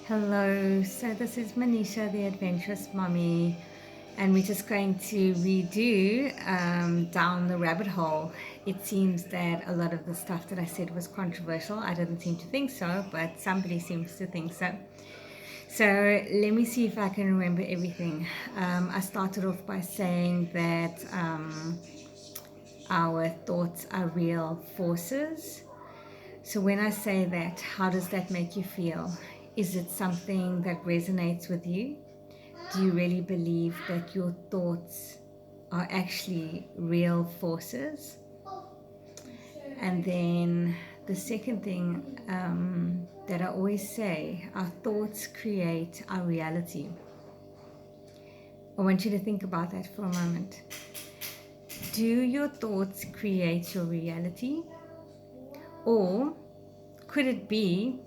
Hello, so this is Manisha, the Adventurous Mummy, and we're just going to redo Down the Rabbit Hole. It seems that a lot of the stuff that I said was controversial. I didn't seem to think so, but somebody seems to think so. So let me see if I can remember everything. I started off by saying that our thoughts are real forces. So when I say that, how does that make you feel? Is it something that resonates with you? Do you really believe that your thoughts are actually real forces? And then the second thing that I always say, our thoughts create our reality. I want you to think about that for a moment. Do your thoughts create your reality? Or could it be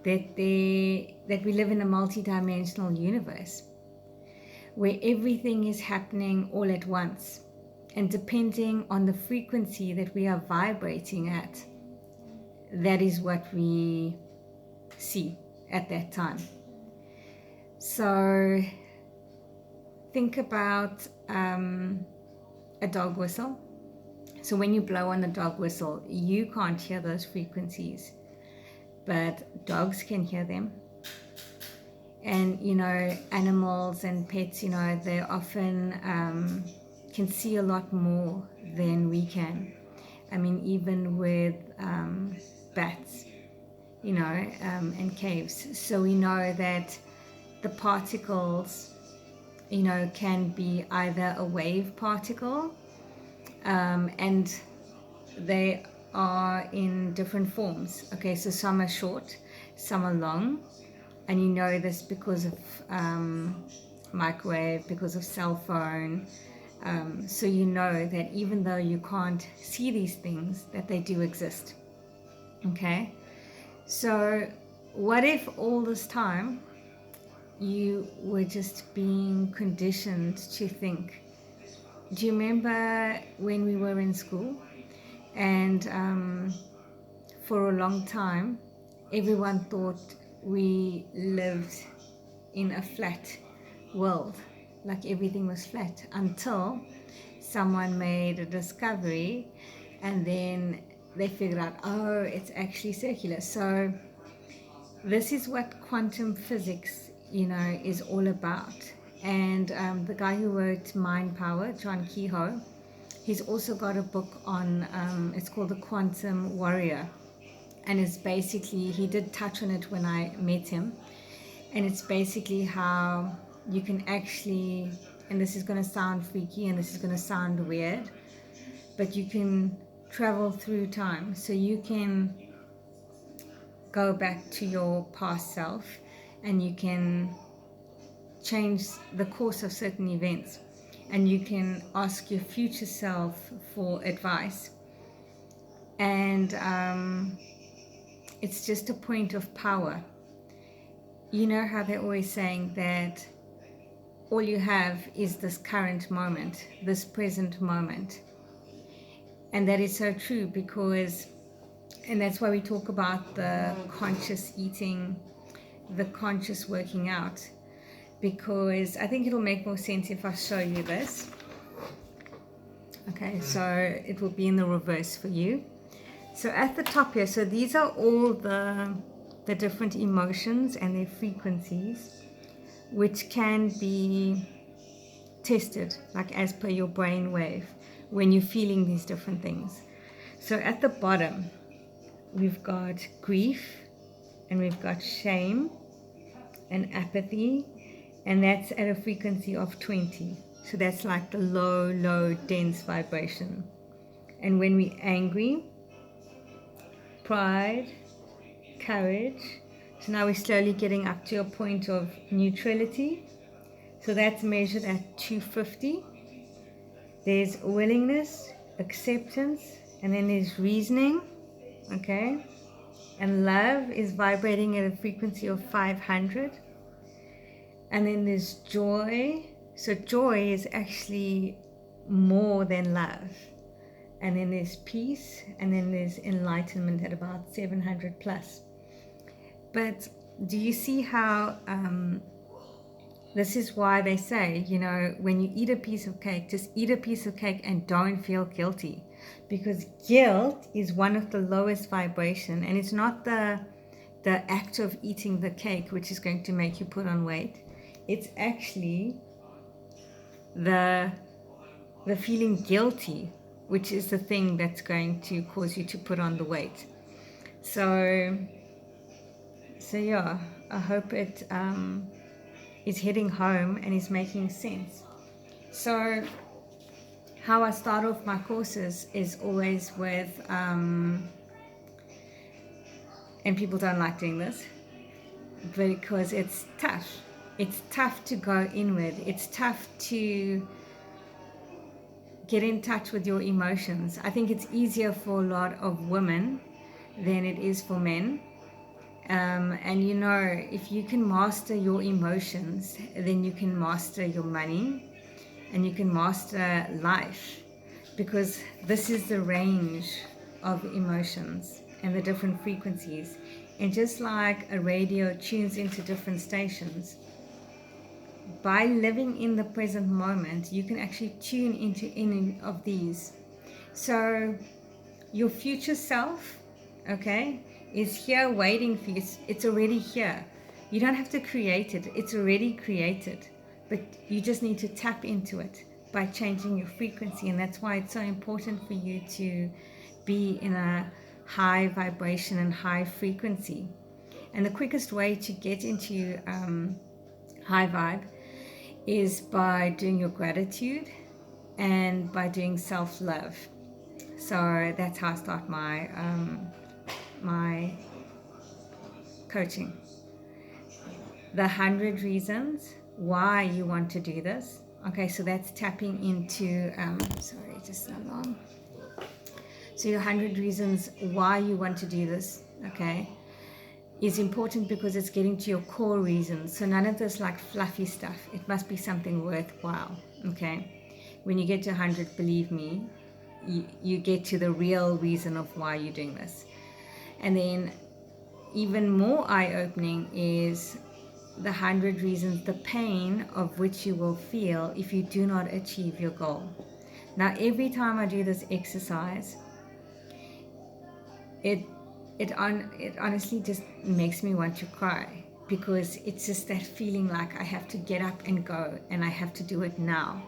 that we live in a multi-dimensional universe where everything is happening all at once, and depending on the frequency that we are vibrating at, that is what we see at that time. So think about a dog whistle. So when you blow on the dog whistle, you can't hear those frequencies, but dogs can hear them. And animals and pets, they often can see a lot more than we can. I mean, even with bats, and caves. So we know that the particles, can be either a wave particle, and they are in different forms. Okay, so some are short, some are long, and you know this because of microwave, because of cell phone. So you know that even though you can't see these things, that they do exist. Okay, so what if all this time you were just being conditioned to think? Do you remember when we were in school and for a long time everyone thought we lived in a flat world, like everything was flat, until someone made a discovery and then they figured out, oh, it's actually circular. So this is what quantum physics, is all about. And the guy who wrote Mind Power, John Kehoe, he's also got a book on, it's called The Quantum Warrior. And it's basically, he did touch on it when I met him. And it's basically how you can actually, and this is going to sound freaky and this is going to sound weird, but you can travel through time. So you can go back to your past self and you can change the course of certain events, and you can ask your future self for advice. And it's just a point of power. You know how they're always saying that all you have is this current moment, this present moment. And that is so true, because, and that's why we talk about the conscious eating, the conscious working out, because I think it'll make more sense if I show you this. Okay, so it will be in the reverse for you. So at the top here, so these are all the different emotions and their frequencies, which can be tested, like as per your brain wave, when you're feeling these different things. So at the bottom, we've got grief, and we've got shame and apathy, and that's at a frequency of 20. So that's like the low, dense vibration. And when we're angry, pride, courage. So now we're slowly getting up to a point of neutrality. So that's measured at 250. There's willingness, acceptance, and then there's reasoning. Okay? And love is vibrating at a frequency of 500. And then there's joy. So joy is actually more than love. And then there's peace, and then there's enlightenment at about 700 plus. But do you see how this is why they say, you know, when you eat a piece of cake, just eat a piece of cake and don't feel guilty, because guilt is one of the lowest vibration, and it's not the act of eating the cake which is going to make you put on weight. It's actually the feeling guilty, which is the thing that's going to cause you to put on the weight. So yeah, I hope it is hitting home and is making sense. So how I start off my courses is always with, and people don't like doing this because it's tough. It's tough to go inward. It's tough to get in touch with your emotions. I think it's easier for a lot of women than it is for men. And you know, if you can master your emotions, then you can master your money and you can master life, because this is the range of emotions and the different frequencies. And just like a radio tunes into different stations, by living in the present moment, you can actually tune into any of these. So your future self, okay, is here waiting for you. It's already here. You don't have to create it. It's already created. But you just need to tap into it by changing your frequency. And that's why it's so important for you to be in a high vibration and high frequency. And the quickest way to get into high vibe is by doing your gratitude and by doing self-love. So that's how I start my my coaching. The 100 reasons why you want to do this. Okay, so that's tapping into sorry, just an alarm. So your 100 reasons why you want to do this, okay, is important because it's getting to your core reasons. So none of this like fluffy stuff. It must be something worthwhile. Okay, when you get to 100, believe me, you get to the real reason of why you're doing this. And then even more eye-opening is the 100 reasons, the pain of which you will feel if you do not achieve your goal. Now, every time I do this exercise, it honestly just makes me want to cry, because it's just that feeling like I have to get up and go and I have to do it now.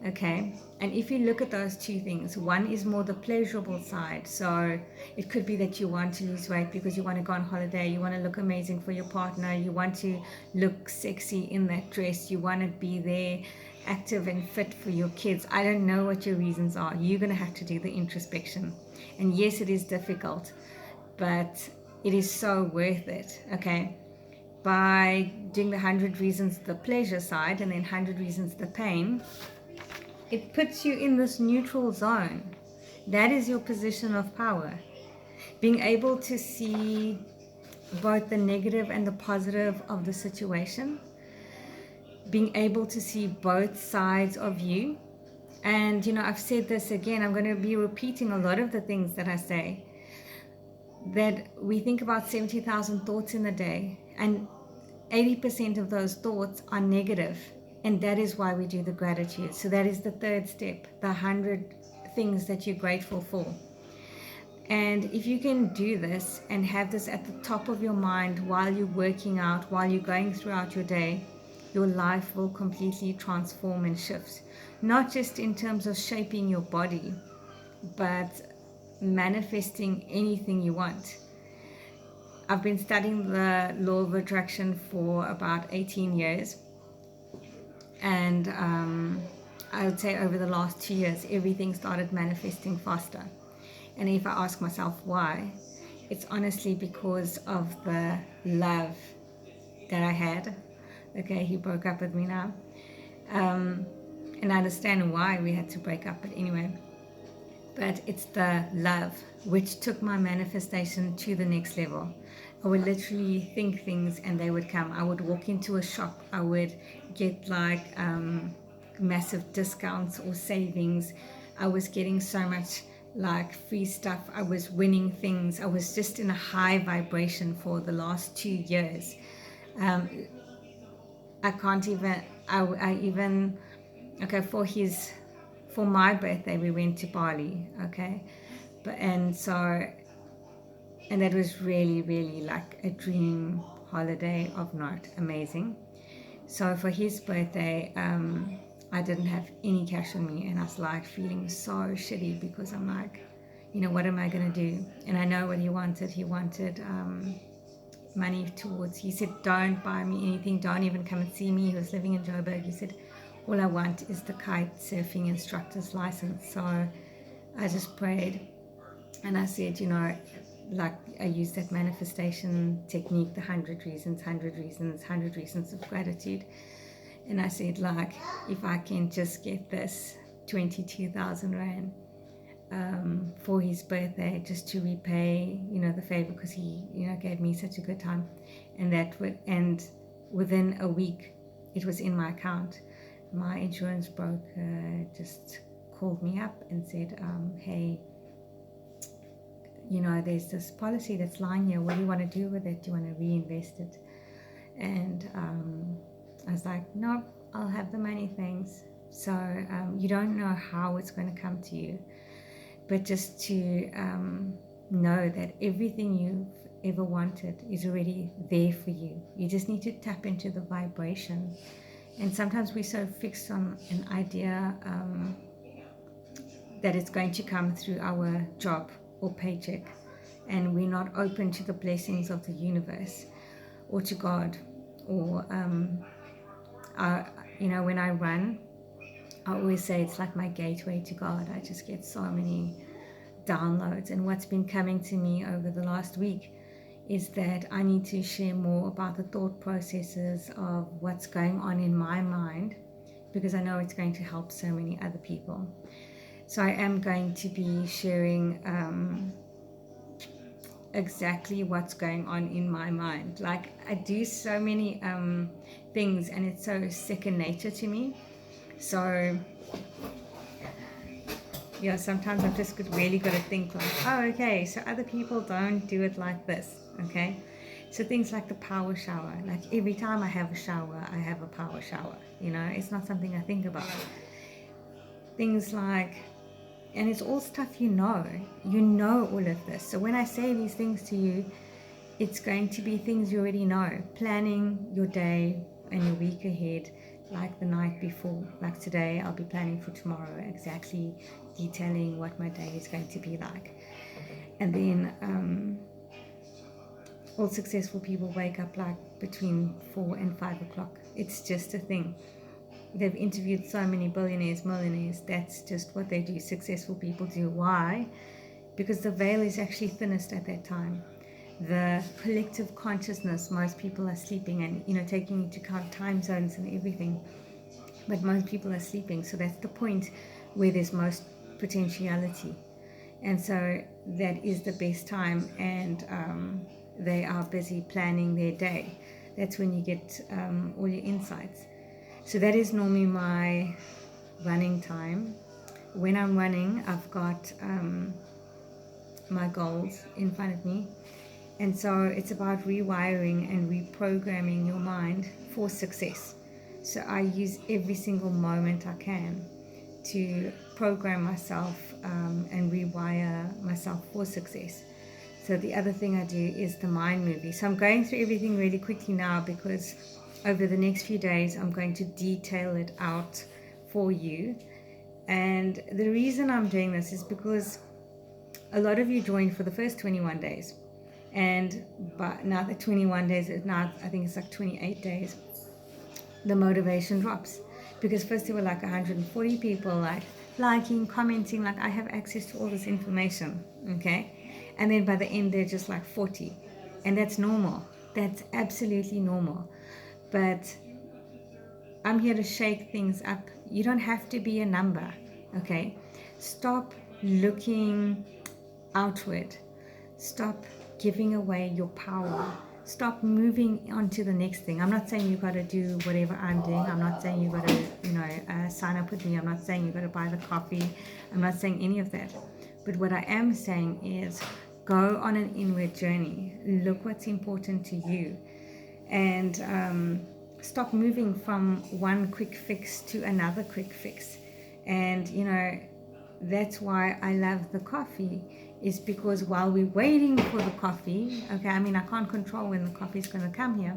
Okay, and if you look at those two things, one is more the pleasurable side. So it could be that you want to lose weight because you want to go on holiday, you want to look amazing for your partner, you want to look sexy in that dress, you want to be there active and fit for your kids. I don't know what your reasons are. You're going to have to do the introspection. And yes, it is difficult, but it is so worth it. Okay, by doing the 100 reasons the pleasure side and then 100 reasons the pain, it puts you in this neutral zone. That is your position of power. Being able to see both the negative and the positive of the situation. Being able to see both sides of you. And, you know, I've said this again, I'm going to be repeating a lot of the things that I say. That we think about 70,000 thoughts in a day, and 80% of those thoughts are negative. And that is why we do the gratitude. So that is the third step, the 100 things that you're grateful for. And if you can do this and have this at the top of your mind while you're working out, while you're going throughout your day, your life will completely transform and shift. Not just in terms of shaping your body, but manifesting anything you want. I've been studying the law of attraction for about 18 years. And I would say over the last 2 years, everything started manifesting faster. And if I ask myself why, it's honestly because of the love that I had. Okay, he broke up with me now. And I understand why we had to break up, but anyway. But it's the love which took my manifestation to the next level. I would literally think things and they would come. I would walk into a shop. I would get massive discounts or savings. I was getting so much like free stuff. I was winning things. I was just in a high vibration for the last 2 years. Um, I can't even, I even, okay, for my birthday, we went to Bali, okay? And that was really, really like a dream holiday of note, amazing. So for his birthday, I didn't have any cash on me, and I was like feeling so shitty because I'm like, what am I going to do? And I know what he wanted. He wanted money towards, he said, don't buy me anything, don't even come and see me. He was living in Joburg. He said, all I want is the kite surfing instructor's license. So I just prayed, and I said, like I used that manifestation technique, the 100 reasons, 100 reasons, 100 reasons of gratitude. And I said, like, if I can just get this 22,000 Rand for his birthday, just to repay, the favor, because he, gave me such a good time. And within a week, it was in my account. My insurance broker just called me up and said, hey, there's this policy that's lying here. What do you want to do with it? Do you want to reinvest it? And I was like, no, I'll have the money, thanks. So you don't know how it's going to come to you, but just to know that everything you've ever wanted is already there for you. You just need to tap into the vibration. And sometimes we're so fixed on an idea that it's going to come through our job or paycheck, and we're not open to the blessings of the universe or to God. Or when I run, I always say it's like my gateway to God. I just get so many downloads, and what's been coming to me over the last week is that I need to share more about the thought processes of what's going on in my mind, because I know it's going to help so many other people. So I am going to be sharing exactly what's going on in my mind. Like, I do so many things, and it's so second nature to me. So sometimes I've just really got to think like, oh, okay, so other people don't do it like this, okay? So things like the power shower, like every time I have a shower, I have a power shower, it's not something I think about. Things like, and it's all stuff you know all of this. So when I say these things to you, it's going to be things you already know. Planning your day and your week ahead, like the night before. Like today, I'll be planning for tomorrow, exactly detailing what my day is going to be like. And then all successful people wake up like between 4 and 5 o'clock. It's just a thing. They've interviewed so many billionaires, millionaires. That's just what they do. Successful people do. Why? Because the veil is actually thinnest at that time. The collective consciousness, most people are sleeping, and taking into account time zones and everything, but most people are sleeping. So that's the point where there's most potentiality, and so that is the best time. And they are busy planning their day. That's when you get all your insights. So that is normally my running time. When I'm running, I've got my goals in front of me. And so it's about rewiring and reprogramming your mind for success. So I use every single moment I can to program myself and rewire myself for success. So the other thing I do is the mind movie. So I'm going through everything really quickly now, because over the next few days, I'm going to detail it out for you. And the reason I'm doing this is because a lot of you joined for the first 21 days. And but now the 21 days, now I think it's like 28 days, the motivation drops. Because first there were like 140 people like liking, commenting, like I have access to all this information, okay? And then by the end, they're just like 40. And that's normal. That's absolutely normal. But I'm here to shake things up. You don't have to be a number, okay? Stop looking outward. Stop giving away your power. Stop moving on to the next thing. I'm not saying you've got to do whatever I'm doing. I'm not saying you've got to, sign up with me. I'm not saying you've got to buy the coffee. I'm not saying any of that. But what I am saying is go on an inward journey. Look what's important to you. And stop moving from one quick fix to another quick fix. And, that's why I love the coffee, is because while we're waiting for the coffee, okay, I mean, I can't control when the coffee is going to come here,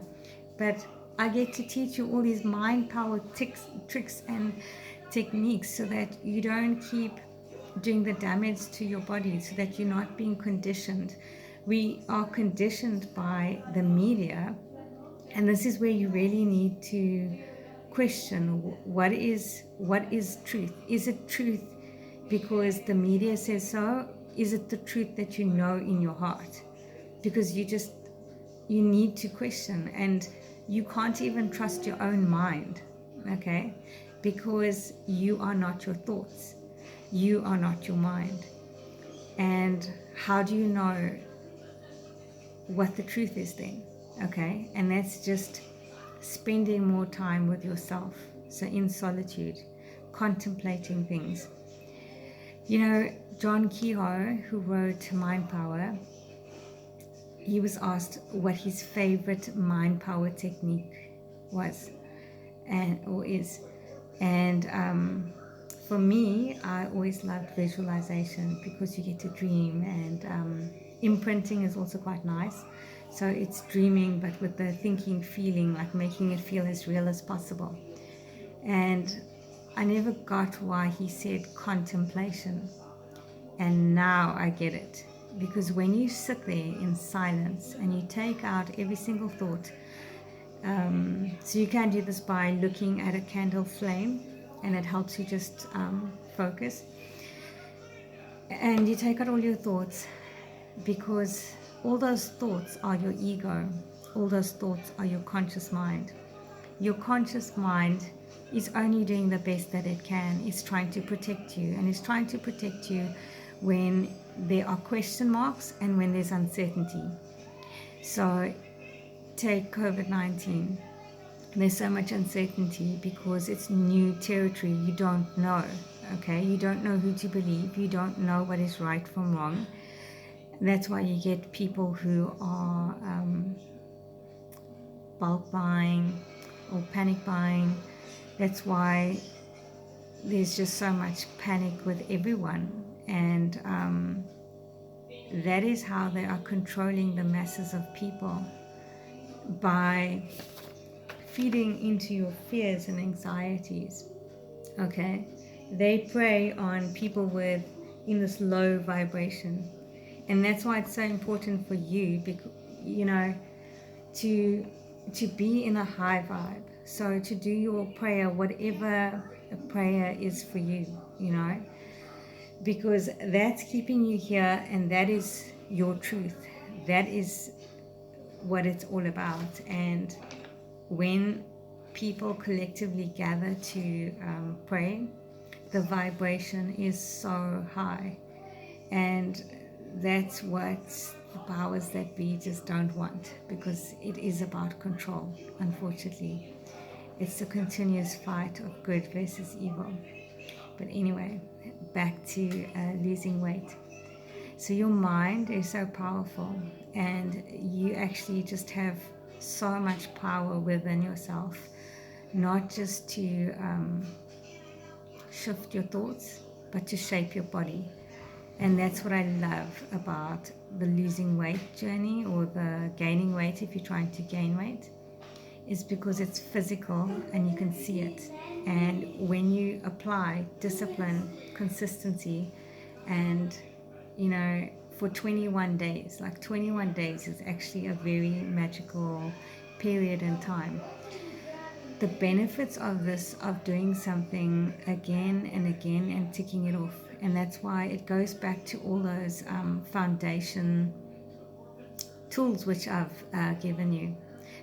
but I get to teach you all these mind power tricks and techniques so that you don't keep doing the damage to your body, so that you're not being conditioned. We are conditioned by the media, and this is where you really need to question what is truth. Is it truth because the media says so? Is it the truth that you know in your heart? Because you need to question, and you can't even trust your own mind, okay? Because you are not your thoughts. You are not your mind. And how do you know what the truth is then? Okay? And that's just spending more time with yourself. So in solitude, contemplating things. John Kehoe, who wrote Mind Power, he was asked what his favorite mind power technique was or is. And for me, I always loved visualization because you get to dream, and imprinting is also quite nice. So it's dreaming, but with the thinking, feeling, like making it feel as real as possible. And I never got why he said contemplation. And now I get it. Because when you sit there in silence and you take out every single thought, so you can do this by looking at a candle flame, and it helps you just focus. And you take out all your thoughts, because all those thoughts are your ego. All those thoughts are your conscious mind. Your conscious mind is only doing the best that it can. It's trying to protect you, and it's trying to protect you when there are question marks and when there's uncertainty. So take COVID-19. There's so much uncertainty because it's new territory. You don't know, okay? You don't know who to believe. You don't know what is right from wrong. That's why you get people who are bulk buying or panic buying. That's why there's just so much panic with everyone. And that is how they are controlling the masses of people, by feeding into your fears and anxieties. Okay, they prey on people in this low vibration, and that's why it's so important for you, because to be in a high vibe. So to do your prayer, whatever a prayer is for you, because that's keeping you here, and that is your truth. That is what it's all about. And when people collectively gather to pray, the vibration is so high, and that's what the powers that be just don't want, because it is about control. Unfortunately, it's a continuous fight of good versus evil. But anyway, back to losing weight. So your mind is so powerful, and you actually just have so much power within yourself, not just to shift your thoughts, but to shape your body. And that's what I love about the losing weight journey, or the gaining weight if you're trying to gain weight, is because it's physical and you can see it. And when you apply discipline, consistency, and for 21 days, like 21 days is actually a very magical period in time. The benefits of this, of doing something again and again and ticking it off, and that's why it goes back to all those foundation tools which I've given you.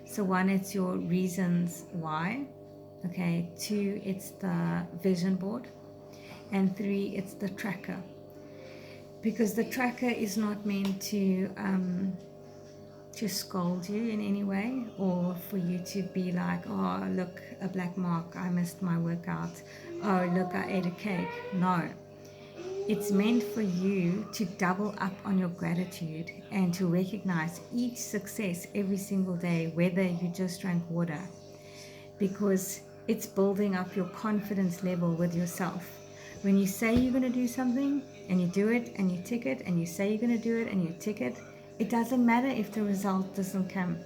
So 1, it's your reasons why. Okay. 2, it's the vision board. And 3, it's the tracker. Because the tracker is not meant to scold you in any way, or for you to be like, oh, look, a black mark, I missed my workout. Oh, look, I ate a cake. No. it's meant for you to double up on your gratitude and to recognize each success every single day, whether you just drank water, because it's building up your confidence level with yourself. When you say you're going to do something and you do it and you tick it, and you say you're going to do it and you tick it, it doesn't matter if the result doesn't come.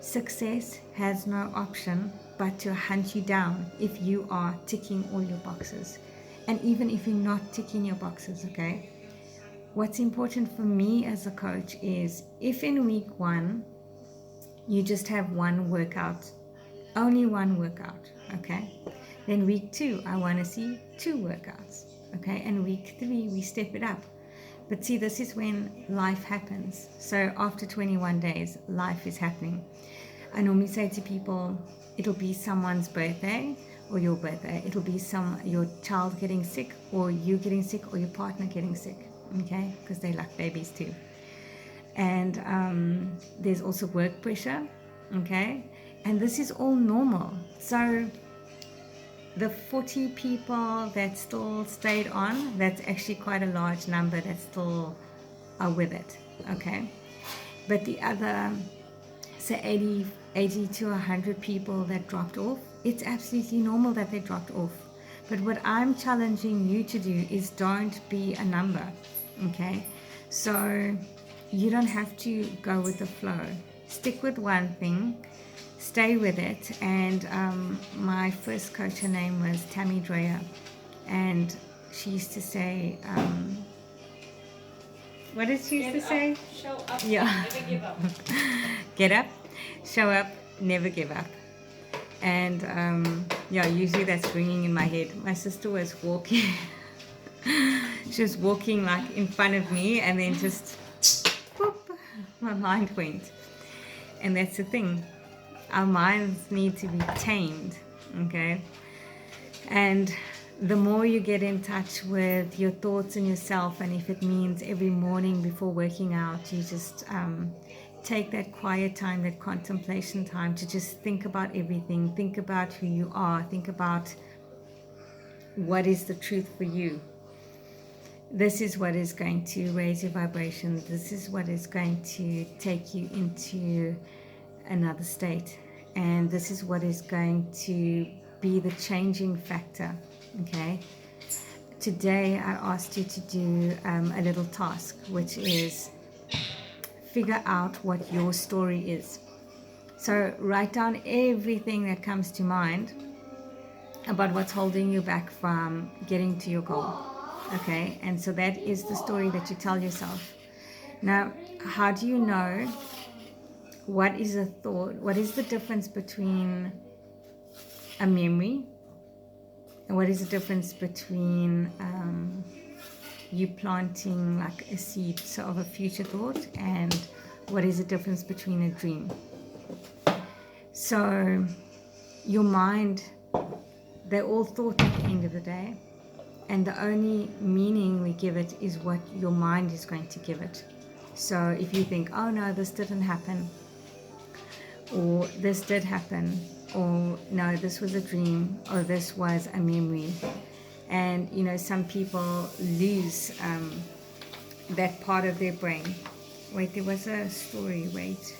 Success has no option but to hunt you down if you are ticking all your boxes. And even if you're not ticking your boxes, okay? What's important for me as a coach is if in week 1 you just have one workout, only one workout, okay? Then week 2, I want to see 2 workouts, okay? And week 3, we step it up. But see, this is when life happens. So after 21 days, life is happening. I normally say to people, it'll be someone's birthday or your birthday. It'll be your child getting sick, or you getting sick, or your partner getting sick, okay? Because they like babies too. And there's also work pressure, okay? And this is all normal. So the 40 people that still stayed on, that's actually quite a large number that still are with it, okay? But the other, say 80 to 100 people that dropped off, it's absolutely normal that they dropped off. But what I'm challenging you to do is don't be a number, okay? So you don't have to go with the flow. Stick with one thing, stay with it. And my first coach, her name was Tammy Dreyer, and she used to say, what did she used to say? Show up, Yeah. never give up. Get up, show up, never give up. And yeah, usually that's ringing in my head. My sister was walking. She was walking like in front of me, and then just whoop, my mind went. And that's the thing, our minds need to be tamed, okay? And the more you get in touch with your thoughts and yourself, and if it means every morning before working out, you just take that quiet time, that contemplation time, to just think about everything, think about who you are, think about what is the truth for you. This is what is going to raise your vibration. This is what is going to take you into another state. And this is what is going to be the changing factor, okay? Today I asked you to do a little task, which is figure out what your story is. So write down everything that comes to mind about what's holding you back from getting to your goal, okay? And so that is the story that you tell yourself. Now, how do you know what is a thought? What is the difference between a memory, and what is the difference between you planting like a seed of a future thought, and what is the difference between a dream? So your mind, they're all thought at the end of the day, and the only meaning we give it is what your mind is going to give it. So if you think, oh no, this didn't happen, or this did happen, or no, this was a dream, or this was a memory. And you know, some people lose that part of their brain. Wait, there was a story, wait.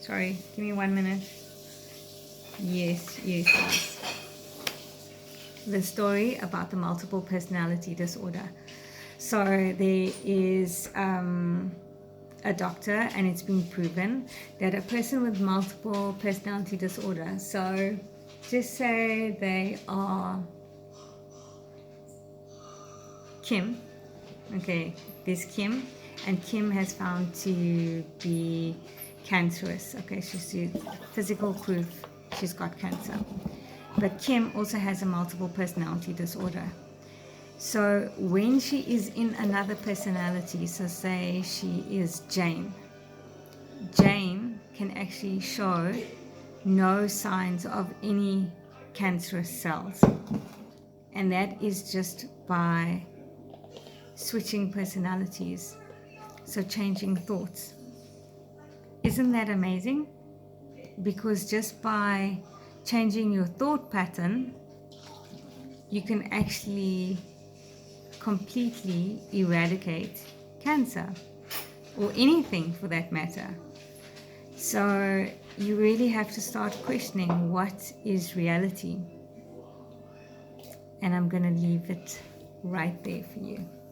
Sorry, give me 1 minute. Yes. The story about the multiple personality disorder. So there is a doctor, and it's been proven that a person with multiple personality disorder, so just say they are Kim, okay, there's Kim, and Kim has found to be cancerous, okay, she's physical proof she's got cancer. But Kim also has a multiple personality disorder. So when she is in another personality, so say she is Jane can actually show no signs of any cancerous cells. And that is just by switching personalities, so changing thoughts. Isn't that amazing? Because just by changing your thought pattern, you can actually completely eradicate cancer, or anything for that matter. So you really have to start questioning what is reality. And I'm going to leave it right there for you.